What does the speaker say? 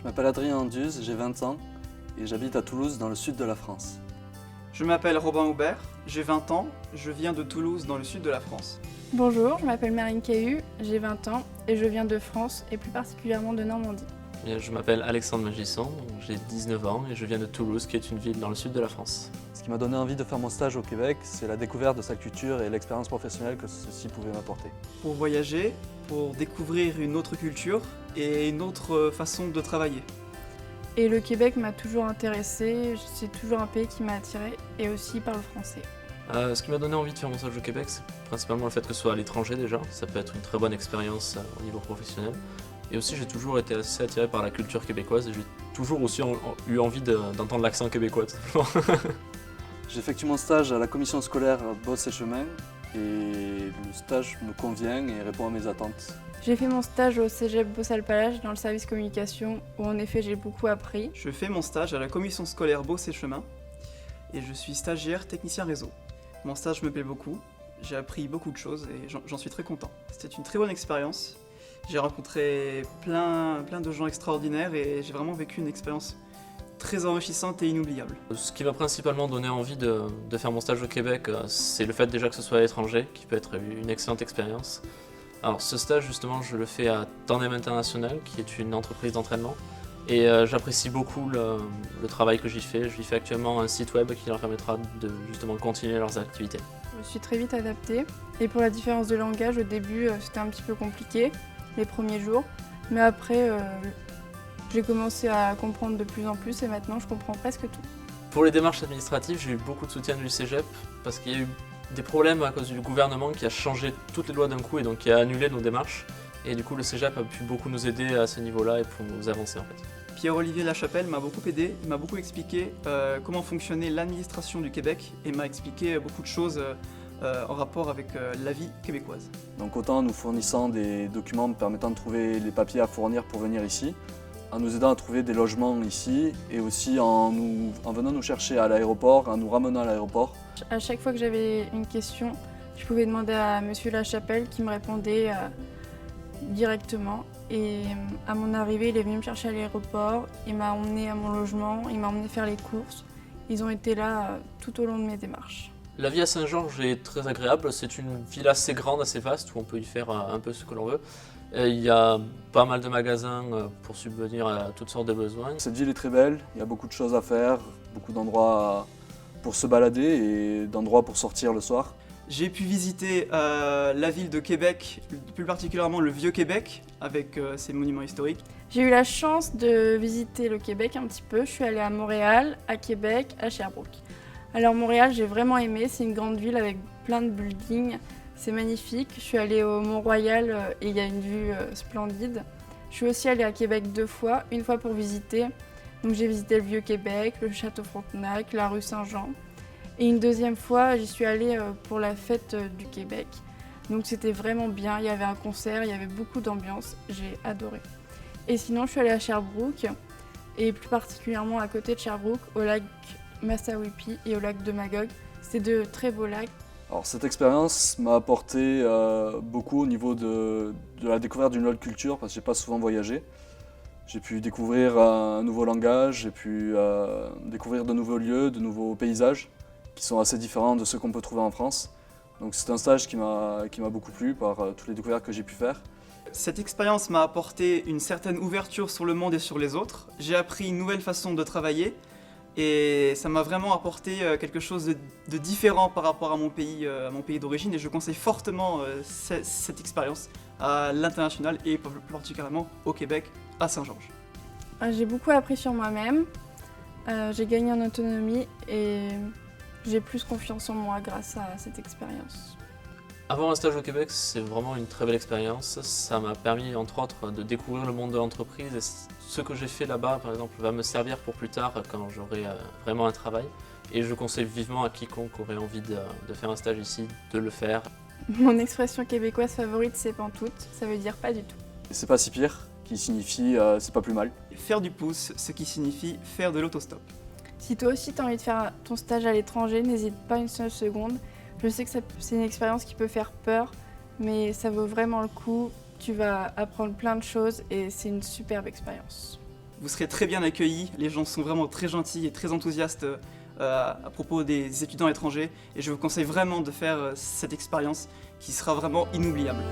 m'appelle Adrien Anduze, j'ai 20 ans et j'habite à Toulouse dans le sud de la France. Je m'appelle Robin Aubert, j'ai 20 ans, je viens de Toulouse dans le sud de la France. Bonjour, je m'appelle Marine Cahu, j'ai 20 ans et je viens de France et plus particulièrement de Normandie. Je m'appelle Alexandre Magisson, j'ai 19 ans et je viens de Toulouse qui est une ville dans le sud de la France. Ce qui m'a donné envie de faire mon stage au Québec, c'est la découverte de sa culture et l'expérience professionnelle que ceci pouvait m'apporter. Pour voyager, pour découvrir une autre culture et une autre façon de travailler. Et le Québec m'a toujours intéressée, c'est toujours un pays qui m'a attirée et aussi par le français. Ce qui m'a donné envie de faire mon stage au Québec, c'est principalement le fait que ce soit à l'étranger déjà. Ça peut être une très bonne expérience au niveau professionnel. Et aussi, j'ai toujours été assez attiré par la culture québécoise et j'ai toujours aussi eu envie d'entendre l'accent québécois, tout simplement. J'effectue mon stage à la commission scolaire Boss et Chemin et le stage me convient et répond à mes attentes. J'ai fait mon stage au Cégep Beau-Salpalage dans le service communication où en effet j'ai beaucoup appris. Je fais mon stage à la commission scolaire Beauce et Chemin et je suis stagiaire technicien réseau. Mon stage me plaît beaucoup, j'ai appris beaucoup de choses et j'en suis très content. C'était une très bonne expérience. J'ai rencontré plein de gens extraordinaires et j'ai vraiment vécu une expérience très enrichissante et inoubliable. Ce qui m'a principalement donné envie de faire mon stage au Québec, c'est le fait déjà que ce soit à l'étranger, qui peut être une excellente expérience. Alors ce stage justement, je le fais à Tandem International, qui est une entreprise d'entraînement. Et j'apprécie beaucoup le travail que j'y fais. Je fais actuellement un site web qui leur permettra de justement continuer leurs activités. Je me suis très vite adaptée et pour la différence de langage, au début c'était un petit peu compliqué les premiers jours, mais après j'ai commencé à comprendre de plus en plus et maintenant je comprends presque tout. Pour les démarches administratives, j'ai eu beaucoup de soutien du Cégep parce qu'il y a eu des problèmes à cause du gouvernement qui a changé toutes les lois d'un coup et donc qui a annulé nos démarches. Et du coup, le Cégep a pu beaucoup nous aider à ce niveau-là et pour nous avancer en fait. Pierre-Olivier Lachapelle m'a beaucoup aidé, il m'a beaucoup expliqué comment fonctionnait l'administration du Québec et m'a expliqué beaucoup de choses en rapport avec la vie québécoise. Donc autant en nous fournissant des documents permettant de trouver les papiers à fournir pour venir ici, en nous aidant à trouver des logements ici et aussi en venant nous chercher à l'aéroport, en nous ramenant à l'aéroport. À chaque fois que j'avais une question, je pouvais demander à monsieur Lachapelle qui me répondait directement. Et à mon arrivée, il est venu me chercher à l'aéroport, il m'a emmené à mon logement, il m'a emmené faire les courses. Ils ont été là tout au long de mes démarches. La vie à Saint-Georges est très agréable, c'est une ville assez grande, assez vaste où on peut y faire un peu ce que l'on veut. Il y a pas mal de magasins pour subvenir à toutes sortes de besoins. Cette ville est très belle, il y a beaucoup de choses à faire, beaucoup d'endroits pour se balader et d'endroits pour sortir le soir. J'ai pu visiter la ville de Québec, plus particulièrement le Vieux-Québec, avec ses monuments historiques. J'ai eu la chance de visiter le Québec un petit peu. Je suis allée à Montréal, à Québec, à Sherbrooke. Alors Montréal, j'ai vraiment aimé. C'est une grande ville avec plein de buildings. C'est magnifique. Je suis allée au Mont-Royal et il y a une vue splendide. Je suis aussi allée à Québec 2 fois, une fois pour visiter. Donc j'ai visité le Vieux-Québec, le Château Frontenac, la rue Saint-Jean. Et une deuxième fois, j'y suis allée pour la fête du Québec. Donc c'était vraiment bien, il y avait un concert, il y avait beaucoup d'ambiance, j'ai adoré. Et sinon, je suis allée à Sherbrooke, et plus particulièrement à côté de Sherbrooke, au lac Massawippi et au lac de Magog. C'est de très beaux lacs. Alors, cette expérience m'a apporté beaucoup au niveau de la découverte d'une autre culture parce que j'ai pas souvent voyagé. J'ai pu découvrir un nouveau langage, j'ai pu découvrir de nouveaux lieux, de nouveaux paysages qui sont assez différents de ceux qu'on peut trouver en France. Donc c'est un stage qui m'a beaucoup plu par toutes les découvertes que j'ai pu faire. Cette expérience m'a apporté une certaine ouverture sur le monde et sur les autres. J'ai appris une nouvelle façon de travailler et ça m'a vraiment apporté quelque chose de différent par rapport à mon pays d'origine et je conseille fortement cette expérience à l'international et plus particulièrement au Québec, à Saint-Georges. J'ai beaucoup appris sur moi-même, j'ai gagné en autonomie et j'ai plus confiance en moi grâce à cette expérience. Avoir un stage au Québec, c'est vraiment une très belle expérience. Ça m'a permis, entre autres, de découvrir le monde de l'entreprise. Et ce que j'ai fait là-bas, par exemple, va me servir pour plus tard, quand j'aurai vraiment un travail. Et je conseille vivement à quiconque aurait envie de faire un stage ici, de le faire. Mon expression québécoise favorite, c'est pantoute. Ça veut dire pas du tout. C'est pas si pire, qui signifie c'est pas plus mal. Faire du pouce, ce qui signifie faire de l'autostop. Si toi aussi tu as envie de faire ton stage à l'étranger, n'hésite pas une seule seconde. Je sais que c'est une expérience qui peut faire peur, mais ça vaut vraiment le coup. Tu vas apprendre plein de choses et c'est une superbe expérience. Vous serez très bien accueillis, les gens sont vraiment très gentils et très enthousiastes à propos des étudiants étrangers et je vous conseille vraiment de faire cette expérience qui sera vraiment inoubliable.